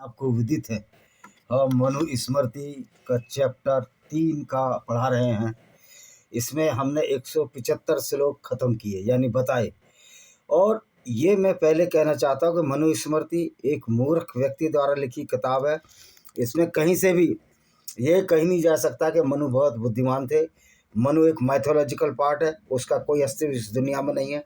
आपको विदित है, हम मनु स्मृति का चैप्टर 3 का पढ़ा रहे हैं। इसमें हमने 175 श्लोक खत्म किए यानी बताए। और ये मैं पहले कहना चाहता हूँ कि मनु स्मृति एक मूर्ख व्यक्ति द्वारा लिखी किताब है। इसमें कहीं से भी ये कहीं नहीं जा सकता कि मनु बहुत बुद्धिमान थे। मनु एक माइथोलॉजिकल पार्ट है, उसका कोई अस्तित्व इस दुनिया में नहीं है।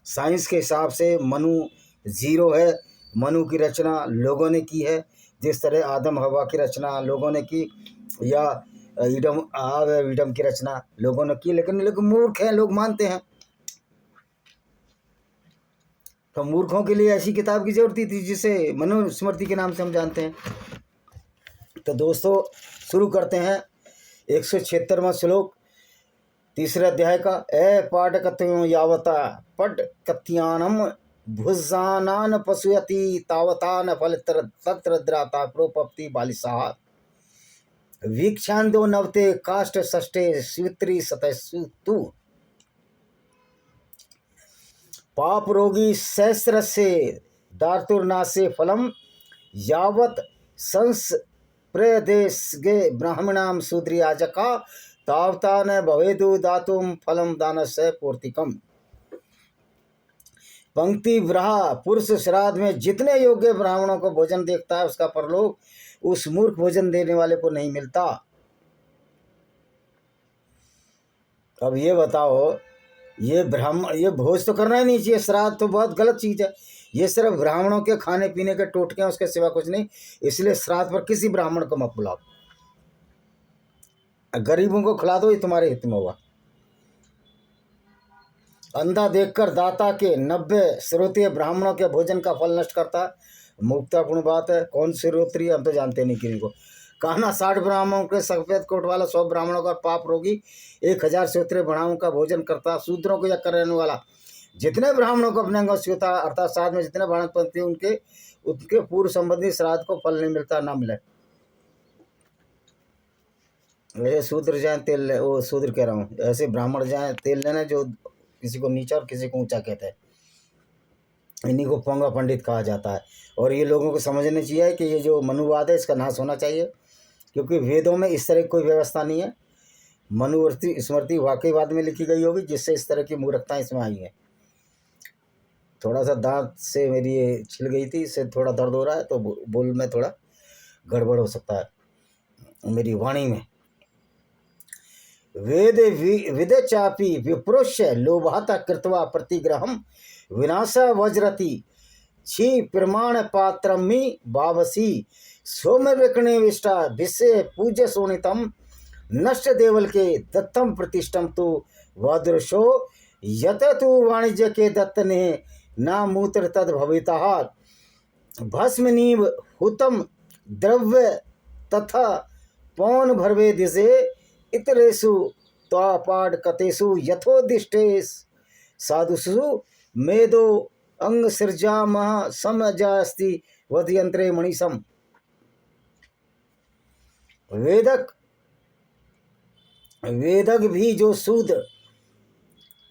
साइंस के हिसाब से मनु ज़ीरो है। मनु की रचना लोगों ने की है, जिस तरह आदम हवा की रचना लोगों ने की, या ईडम की रचना लोगों ने की, लेकिन लोग मूर्ख हैं, लोग मानते हैं। तो मूर्खों के लिए ऐसी किताब की जरूरत थी जिसे मनु स्मृति के नाम से हम जानते हैं। तो दोस्तों शुरू करते हैं 176वां श्लोक तीसरे अध्याय का। पाठकत्वं यावता पट कथ्यानम भुजानान पशुयति तावता न फल तत्र द्राता प्रोपप्ति बालिसा वीक्षांदो नवते काष्ठ षष्ठे स्वित्री सतसु पाप रोगी सहस्रस्य दार्तुर्नाशे फलम यावत संस प्रदेशगे ब्राह्मणाम शूद्रियाजका तावता न भवेदु दातुम फलम दानस्य पूर्तिकम। पंक्ति ब्रहा पुरुष श्राद्ध में जितने योग्य ब्राह्मणों को भोजन देखता है, उसका परलोक उस मूर्ख भोजन देने वाले को नहीं मिलता। अब ये बताओ, ये भोज तो करना ही नहीं चाहिए। श्राद्ध तो बहुत गलत चीज़ है। ये सिर्फ ब्राह्मणों के खाने पीने के टोटके हैं, उसके सिवा कुछ नहीं। इसलिए श्राद्ध पर किसी ब्राह्मण को मत बुलाओ। गरीबों को खिला दो, ये तुम्हारे हित में होगा। अंधा देखकर दाता के 90 श्रोत्रिय ब्राह्मणों के भोजन का फल नष्ट करता, मूर्खतापूर्ण बात है। कौन श्रोत्रिय हम तो जानते नहीं किसी को। कहना 60 ब्राह्मणों के सफेद कोट वाला 100 ब्राह्मणों का पाप रोगी 1000 श्रोत्रिय ब्राह्मणों का भोजन करता। शूद्रों को यह करने वाला जितने ब्राह्मणों को अपने अंगों से अर्थात साथ में जितने ब्राह्मण पंथी उनके पूर्व संबंधी श्राद्ध को फल नहीं मिलता, ना मिले। ऐसे शूद्र जाए तेल, वो शूद्र कह रहा हूँ, ऐसे ब्राह्मण जाए तेल लेने जो किसी को नीचा और किसी को ऊंचा कहते हैं। इन्हीं को पोंगा पंडित कहा जाता है। और ये लोगों को समझना चाहिए कि ये जो मनुवाद है इसका नाश होना चाहिए, क्योंकि वेदों में इस तरह की कोई व्यवस्था नहीं है। मनुवर्ती स्मृति वाकई बाद में लिखी गई होगी, जिससे इस तरह की मूर्खता इसमें आई है। थोड़ा सा दांत से मेरी ये छिल गई थी, इससे थोड़ा दर्द हो रहा है, तो बोल में थोड़ा गड़बड़ हो सकता है मेरी वाणी में। वेद विद चापी विप्रोष्य लोभाता कृत्वा प्रतिग्रहम विनाशा वज्रति छी प्रमाण पात्रमी बावसी सोम विकणे विष्टा विषय पूज्य सोनितम नष्ट देवल के दत्तम प्रतिष्ठम तो वादृशो यत तु वाणिज्य के दत्त ने ना मूत्र तद भविता भस्मनीव हुतम द्रव्य तथा पौन भरवे दिशे इतरेषु त्वापाड कतेषु यथोदिष्टेष साधुषु मेदो अंग सृजामः समजास्ति वदयंत्रे मणिसम। वेदक भी जो शूद्र,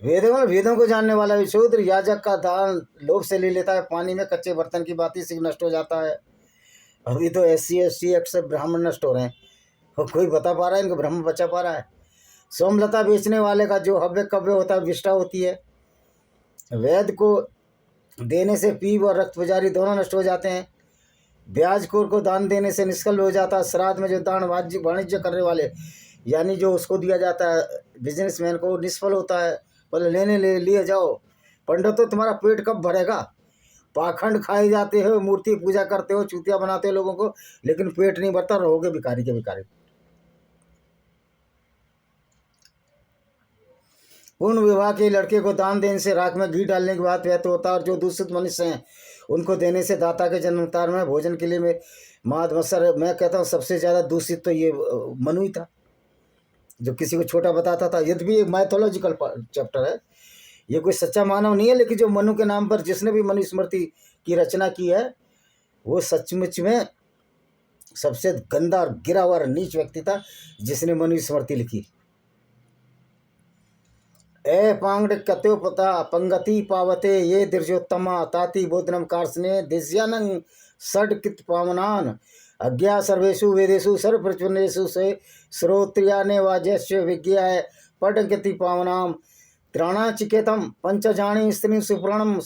वेदों को जानने वाला भी शूद्र याजक का दान लोभ से ले लेता है। पानी में कच्चे बर्तन की बात से नष्ट हो जाता है। अभी तो SC ST एक्ट से ब्राह्मण नष्ट हो रहे हैं, और कोई बता पा रहा है इनको ब्रह्म बचा पा रहा है। सोमलता बेचने वाले का जो हव्य कव्य होता है, विष्ठा होती है। वैद को देने से पीव और रक्त पुजारी दोनों नष्ट हो जाते हैं। ब्याजखोर को दान देने से निष्कल हो जाता है। श्राद्ध में जो दान वाणिज्य करने वाले यानी जो उसको दिया जाता है बिजनेसमैन को, निष्फल होता है। बोले लेने लिए जाओ। पंडित तो तुम्हारा पेट कब भरेगा? पाखंड खाए जाते हो, मूर्ति पूजा करते हो, चूतिया बनाते हो लोगों को, लेकिन पेट नहीं भरता, रहोगे भिखारी के भिखारी। पूर्ण विवाह के लड़के को दान देने से राख में घी डालने के बाद व्यर्थ होता है। और जो दूषित मनुष्य हैं उनको देने से दाता के जन्मतार में भोजन के लिए मैं कहता हूँ सबसे ज़्यादा दूषित तो ये मनु ही था, जो किसी को छोटा बताता था। यदि भी एक माइथोलॉजिकल चैप्टर है, ये कोई सच्चा मानव नहीं है, लेकिन जो मनु के नाम पर जिसने भी मनु स्मृति की रचना की है, वो सचमुच में सबसे गंदा और गिरा हुआ नीच व्यक्ति था जिसने मनु स्मृति लिखी। पांगड कत्यो पता पंगति पावते ये दीर्घोत्तमा ताति बोधनम कार्सने दिज्यानं षड्कित पावनान अज्ञा सर्वेषु वेदेषु सर्वप्रचुनेषु से श्रोत्रियाने वाज्यस्य विज्ञाय पटंकति पावनाम त्राणाचिकेतम पंचजाणी स्त्री सुप्रणम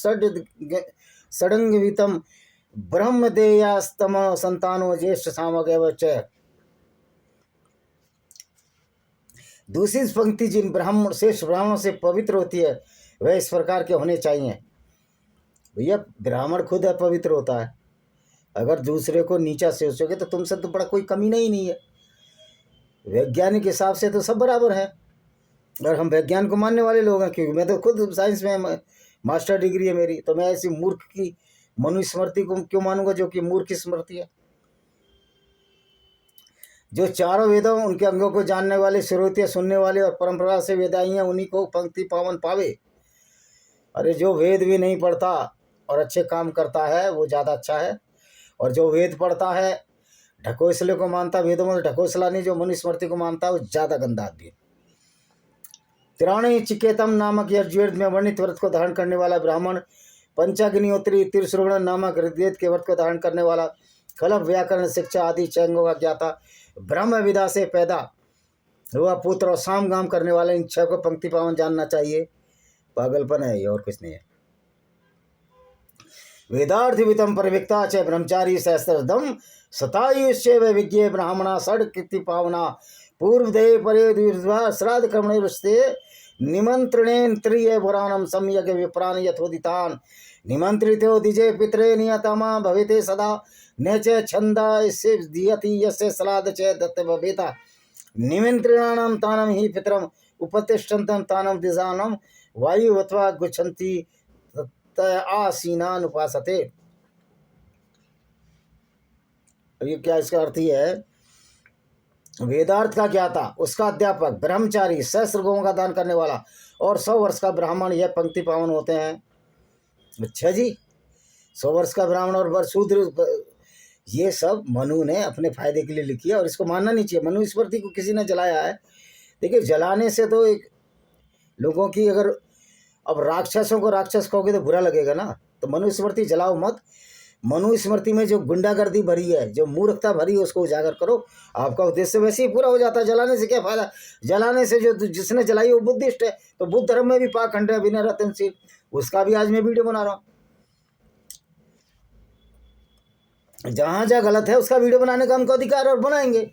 षडंगवितम ब्रह्मदेयास्तम संतानो ज्येष्ठ सामगैव च। दूसरी पंक्ति जिन ब्राह्मण शेष ब्राह्मणों से पवित्र होती है वह इस प्रकार के होने चाहिए। भैया ब्राह्मण खुद अपवित्र होता है, अगर दूसरे को नीचा सोचोगे तो तुमसे तो बड़ा कोई कमी नहीं है। वैज्ञानिक हिसाब से तो सब बराबर है, और हम वैज्ञान को मानने वाले लोग हैं, क्योंकि मैं तो खुद साइंस में मास्टर डिग्री है मेरी, तो मैं ऐसी मूर्ख की मनुस्मृति को क्यों मानूंगा जो कि मूर्ख स्मृति है। जो चारों वेदों उनके अंगों को जानने वाले, श्रोतिया सुनने वाले और परंपरा से वेदाई हैं, उन्हीं को पंक्ति पावन पावे। अरे जो वेद भी नहीं पढ़ता और अच्छे काम करता है वो ज़्यादा अच्छा है, और जो वेद पढ़ता है ढकोसले को मानता, वेदों में ढकोसला नहीं, जो मनुस्मृति को मानता है वो ज़्यादा गंदा आदमी है। तिराणी चिकेतम नामक यजुर्वेद में वर्णित व्रत को धारण करने वाला ब्राह्मण, पंचाग्निहोत्री त्रिश्रवण नामक ऋग्वेद के व्रत को धारण करने वाला, कलप व्याकरण शिक्षा आदि चंगों का ज्ञाता, ब्रह्म विदा से पैदा हुआ पुत्र और साम गाम करने वाले, इन छह को पंक्ति पावन जानना चाहिए। पागलपन है ये, और कुछ नहीं है। वेदार्थ वितम परिविक्ता च ब्रह्मचारी सहस्त्रदम शतायुष्य विज्ञे ब्राह्मणा षड्कीर्ति पावना पूर्वदेव परे श्राद्ध कर्मणे रुष्टे निमंत्रणेन त्रिय पुराणम सम्यक विप्राण यथोदितान निमंत्रितो दिजे पितरे नियतमा भवेते सदा न च छंदा इससे दियति यस्य श्राद्ध च दत्त भवेता निमंत्रणानां तानम ही पितरम उपतिष्ठन्तं तानम दिशानम वायु अथवा गुच्छन्ति आसीनान उपासते। ये क्या इसका अर्थ ही है, वेदार्थ का ज्ञाता, उसका अध्यापक, ब्रह्मचारी, सहस्त्र गौओं का दान करने वाला और 100 वर्ष का ब्राह्मण, यह पंक्ति पावन होते हैं। अच्छा जी, 100 वर्ष का ब्राह्मण और शूद्र, ये सब मनु ने अपने फायदे के लिए लिखी है, और इसको मानना नहीं चाहिए। मनुस्मृति को किसी ने जलाया है। देखिए जलाने से तो एक लोगों की, अगर अब राक्षसों को राक्षस कहोगे तो बुरा लगेगा ना, तो मनुस्मृति जलाओ मत। मनुस्मृति में जो गुंडागर्दी भरी है, जो मूर्खता भरी है, उसको उजागर करो, आपका उद्देश्य वैसे ही पूरा हो जाता है। जलाने से क्या फायदा? जलाने से जो जिसने जलाई वो बुद्धिस्ट है, तो बुद्ध धर्म में भी पाखंड है बिना रतनशील, उसका भी आज मैं वीडियो बना रहा हूँ। जहाँ जहाँ गलत है उसका वीडियो बनाने का हमको अधिकार, और बनाएंगे।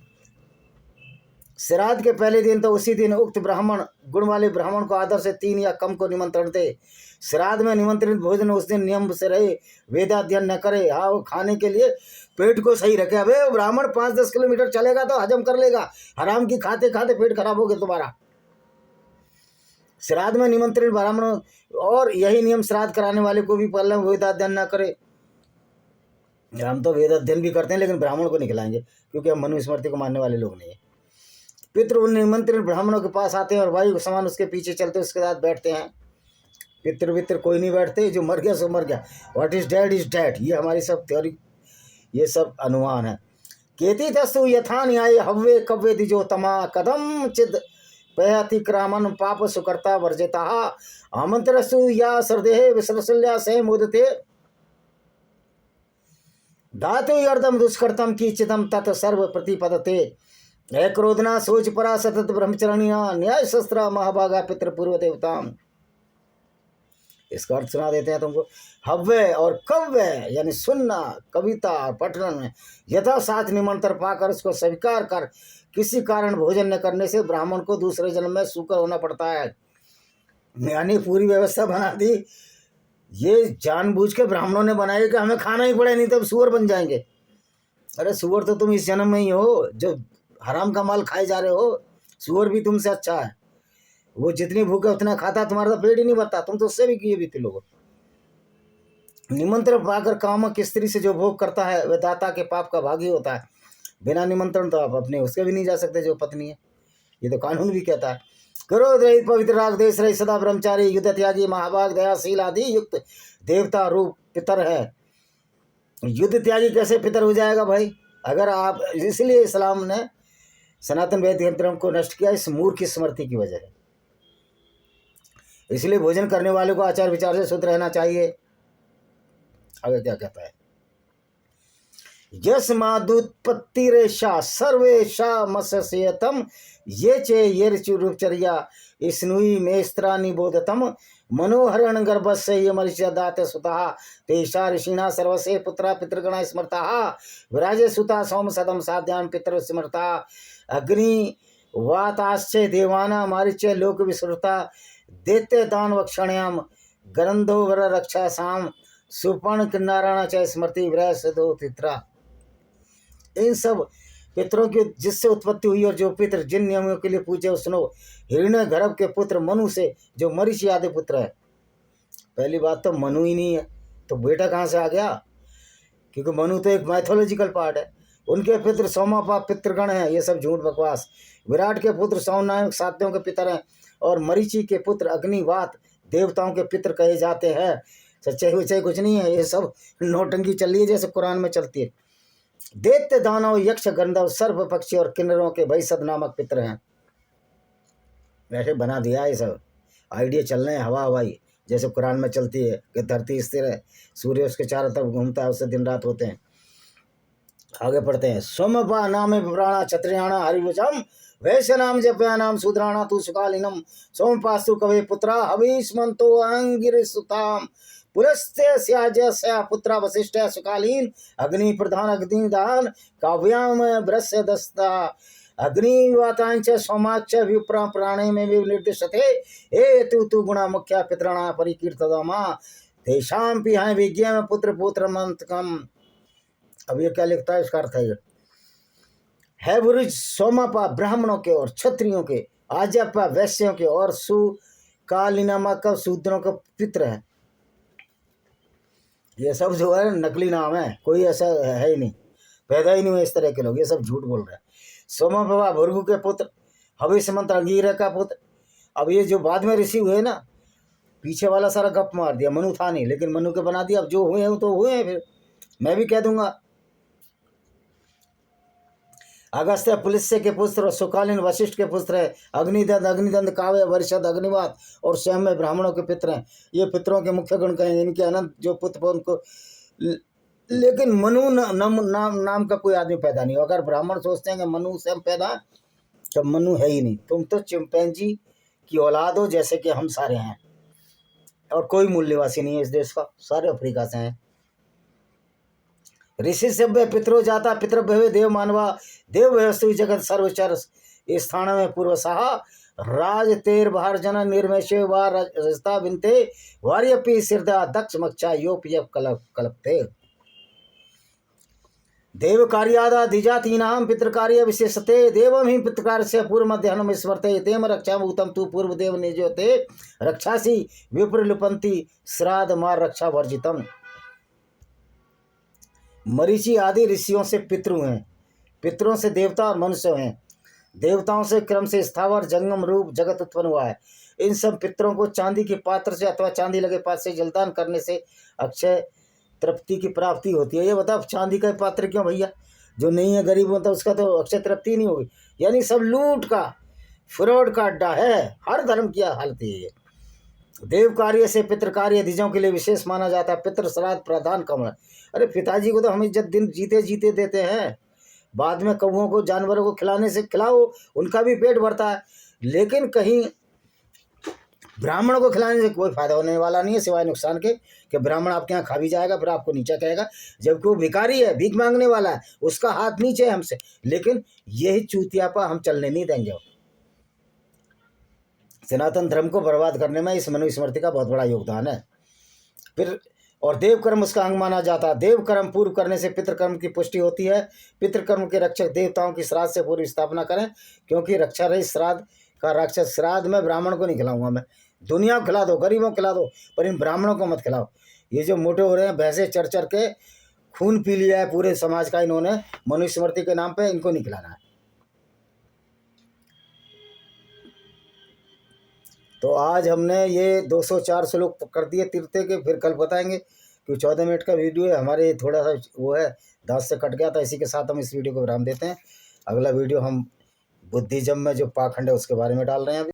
श्राद्ध के पहले दिन तो उसी दिन उक्त ब्राह्मण, गुण वाले ब्राह्मण को आदर से 3 या कम को निमंत्रण दे। श्राद्ध में निमंत्रित भोजन उस दिन नियम से रहे, वेदाध्ययन न करे। हाँ, वो खाने के लिए पेट को सही रखे। अबे ब्राह्मण 5-10 किलोमीटर चलेगा तो हजम कर लेगा, हराम की खाते खाते पेट खराब हो गया तुम्हारा। श्राद्ध में निमंत्रित ब्राह्मण, और यही नियम श्राद्ध कराने वाले को भी पहले वेदाध्ययन न करे। हम तो वेद अध्ययन भी करते हैं, लेकिन ब्राह्मण को नहीं खिलाएंगे, क्योंकि हम मनुस्मृति को मानने वाले लोग नहीं है। पितृ उन निमंत्रित ब्राह्मणों के पास आते हैं और वायु के समान उसके पीछे चलते उसके साथ बैठते हैं। पितृ वित्र कोई नहीं बैठते, जो मर गया सो मर गया। What is dead is dead, ये हमारी सब थ्योरी, ये सब अनुमान है। केति तस्तु यथा न्याय हव्वे कव्वे दिजो तमा कदम चिद पयतिक्रामन पाप सुकर्ता वर्जिता आमंत्रस्तु या सर्देह विसर्शल्या से मुदते धातु अर्धम दुष्कर्तम की चिदम तत् सर्व प्रतिपदते क्रोधना सोच परा सतत ब्रह्मचरणिया न्याय शस्त्र महाभागा पितृ पूर्व देवता। इसका अर्थ सुना देते हैं तुमको। हव्य और कव्य यानी सुनना, कविता और पठन में यथा साथ निमंत्रण पाकर उसको स्वीकार कर किसी कारण भोजन न करने से ब्राह्मण को दूसरे जन्म में सूकर होना पड़ता है। यानी पूरी व्यवस्था बना दी, ये जानबूझ के ब्राह्मणों ने बनाई कि हमें खाना ही पड़े, नहीं तो सुअर बन जाएंगे। अरे सुअर तो तुम इस जन्म में ही हो जो हराम का माल खाए जा रहे हो। सुअर भी तुमसे अच्छा है, वो जितनी भूख है उतना खाता, तुम्हारा तो पेट ही नहीं भरता, तुम तो उससे भी किए भी थे लोग। निमंत्रण पाकर कामक स्त्री से जो भोग करता है वह दाता के पाप का भागी होता है। बिना निमंत्रण तो आप अपने उसके भी नहीं जा सकते जो पत्नी है, ये तो कानून भी कहता है। क्रोध रहित पवित्र राग देश रहित सदा ब्रह्मचारी युद्ध त्यागी महाभाग दयाशील आदि युक्त देवता रूप पितर है। युद्ध त्यागी कैसे पितर हो जाएगा भाई? अगर आप, इसलिए इस्लाम ने सनातन वैदिक धर्म को नष्ट किया इस मूर्ख स्मृति की वजह है। इसलिए भोजन करने वाले को आचार विचार से शुद्ध रहना चाहिए। आगे क्या कहता है? यस्मादुत्पत्तिरेषा सर्वेषा मत्स्यतम ये चे येरचुरूपचर्या स्नुई मेस्त्रा निबोधतम मनोहरण गर्भस्य ये मरीचदात सुता तेषा ऋषिणा सर्वसे पुत्रा पितृगणा स्मृता विराजे सुता सोम सदम साध्याम पितृ स्मृता अग्नि वाताश्चे देवाना मारिचे लोक विसृता देते दान वक्षण्याम गरंधो वर रक्षा साम सुपर्ण किन्नारायण च स्मृति विरह सदो तित्रा। इन सब पितरों की जिससे उत्पत्ति हुई और जो पितर जिन नियमों के लिए पूजे सुनो। हिरण्य गर्भ के पुत्र मनु से जो मरीचि आदि पुत्र है। पहली बात तो मनु ही नहीं है तो बेटा कहाँ से आ गया, क्योंकि मनु तो एक मैथोलॉजिकल पार्ट है। उनके पितृ सोमापा पितृगण हैं, ये सब झूठ बकवास। विराट के पुत्र सौनायक साध्यों के पितर हैं और मरीचि के पुत्र अग्निवात देवताओं के पितर कहे जाते हैं। सच्चाई वच्चाई कुछ नहीं है, ये सब नौटंकी चल रही है जैसे कुरान में चलती है। दैत्य दानव यक्ष गंधर्व सर्प पक्षी और किन्नरों के भैसद नामक पितर हैं। वैसे बना दिया है, सब आइडिया चल रहे हैं हवा हवाई, जैसे कुरान में चलती है कि धरती स्थिर है, सूर्य उसके चारों तरफ घूमता है, उससे दिन रात होते हैं। आगे पढ़ते हैं। सोमपा नाम प्राणा क्षत्रियाणा हरिभुजम वैश्य नाम जप्या नाम शूद्राणा तु सुकालीनम सोमपास्तु कवे पुत्रा हविष्मंतो अंगिर सुताम पुरस्त्य स्याजस्य पुत्रा वशिष्ठ सुकालीन अग्नि प्रधान अग्निदान काव्याम ब्रस्य दस्ता अग्निवातांच सोमाच विप्रा प्राणे में भी निर्दिशते हे तु गुणा मुख्या पितृणा परिकीर्तदामा तेषां पिहाय विज्ञा पुत्र पुत्र मंत्रकम। अब ये क्या लिखता है, इसका अर्थ है बुरुज सोमापा ब्राह्मणों के और क्षत्रियों के, आजपा वैश्यों के और सुकालिनामा का शूद्रों का पित्र है। ये सब जो है नकली नाम है, कोई ऐसा है ही नहीं, पैदा ही नहीं हुए इस तरह के लोग, ये सब झूठ बोल रहे हैं। सोमापा भृगु के पुत्र, हविष्मंत अंगीरह का पुत्र। अब ये जो बाद में ऋषि हुए ना, पीछे वाला सारा गप मार दिया, मनु था नहीं लेकिन मनु के बना दिया। अब जो हुए हैं तो हुए हैं, फिर मैं भी कह दूंगा। अगस्त्य पुलिस्य के पुत्र और सुकालीन वशिष्ठ के पुत्र है। अग्निदंड काव्य वर्षद अग्निवात और स्वयं में ब्राह्मणों के पितर हैं। ये पितरों के मुख्य गुण कहेंगे, इनके अनंत जो पुत्र उनको। लेकिन मनु नाम का कोई आदमी पैदा नहीं। अगर ब्राह्मण सोचते हैं कि मनु स्वयं पैदा, तो मनु है ही नहीं। तुम तो चिंपैंजी की औलाद हो जैसे कि हम सारे हैं, और कोई मूल निवासी नहीं है इस देश का, सारे अफ्रीका से हैं। ऋषि सभ्य पितरो जाता पितृभ्य देव मानवा देव व्यवस्थी जगत सर्वचर स्थान में पूर्व सहा राज तेर भार जन निर्मेशे वारस्ता बिनते वार्यपि सिरदा दक्ष मक्षा योप यप कलपते देव कार्यादा द्विजातीनां पितृकार्य विशेषते देवम ही पितृकार्य से पूर्व मध्याह्न स्मरते तेम रक्षा भूतम तु पूर्व देव निजोते रक्षासी विप्रलुपंती श्राद्ध मार रक्षा वर्जितम। मरीचि आदि ऋषियों से पितृ हैं, पितरों से देवता और मनुष्य हैं, देवताओं से क्रम से स्थावर जंगम रूप जगत उत्पन्न हुआ है। इन सब पितरों को चांदी के पात्र से अथवा चांदी लगे पात्र से जलदान करने से अक्षय तृप्ति की प्राप्ति होती है। ये बताओ चांदी का पात्र क्यों भैया, जो नहीं है गरीब होता उसका तो अक्षय तृप्ति नहीं होगी। यानी सब लूट का फ्रॉड का अड्डा है, हर धर्म की हालत है ये। देव कार्य से पितृ कार्य द्विजों के लिए विशेष माना जाता है। पितृ श्राद्ध प्रधान कमल। अरे पिताजी को तो हम इज्जत दिन जीते जीते देते हैं, बाद में कौओं को जानवरों को खिलाने से खिलाओ, उनका भी पेट भरता है। लेकिन कहीं ब्राह्मण को खिलाने से कोई फायदा होने वाला नहीं है सिवाय नुकसान के, कि ब्राह्मण आपके यहाँ खा भी जाएगा फिर आपको नीचा कहेगा, जबकि वो भिखारी है, भीख मांगने वाला है, उसका हाथ नीचे है हमसे। लेकिन यही चूतियापा हम चलने नहीं देंगे। सनातन धर्म को बर्बाद करने में इस मनुस्मृति का बहुत बड़ा योगदान है। फिर और देव कर्म उसका अंग माना जाता है। देव कर्म पूर्व करने से पितृकर्म की पुष्टि होती है। पितृकर्म के रक्षक देवताओं की श्राद्ध से पूर्व स्थापना करें, क्योंकि रक्षा रही श्राद्ध का रक्षक। श्राद्ध में ब्राह्मण को नहीं खिलाऊंगा मैं, दुनिया को खिला दो, गरीबों को खिला दो, पर इन ब्राह्मणों को मत खिलाओ। ये जो मोटे हो रहे हैं, भैंसे चर चर के खून पी लिया है पूरे समाज का इन्होंने मनुस्मृति के नाम पे, इनको नहीं खिलाना है। तो आज हमने ये 204 श्लोक कर दिए तीर्थे के, फिर कल बताएंगे, क्योंकि 14 मिनट का वीडियो है हमारे, थोड़ा सा वो है दांत से कट गया था। इसी के साथ हम इस वीडियो को विराम देते हैं। अगला वीडियो हम बुद्धिज्म में जो पाखंड है उसके बारे में डाल रहे हैं अभी।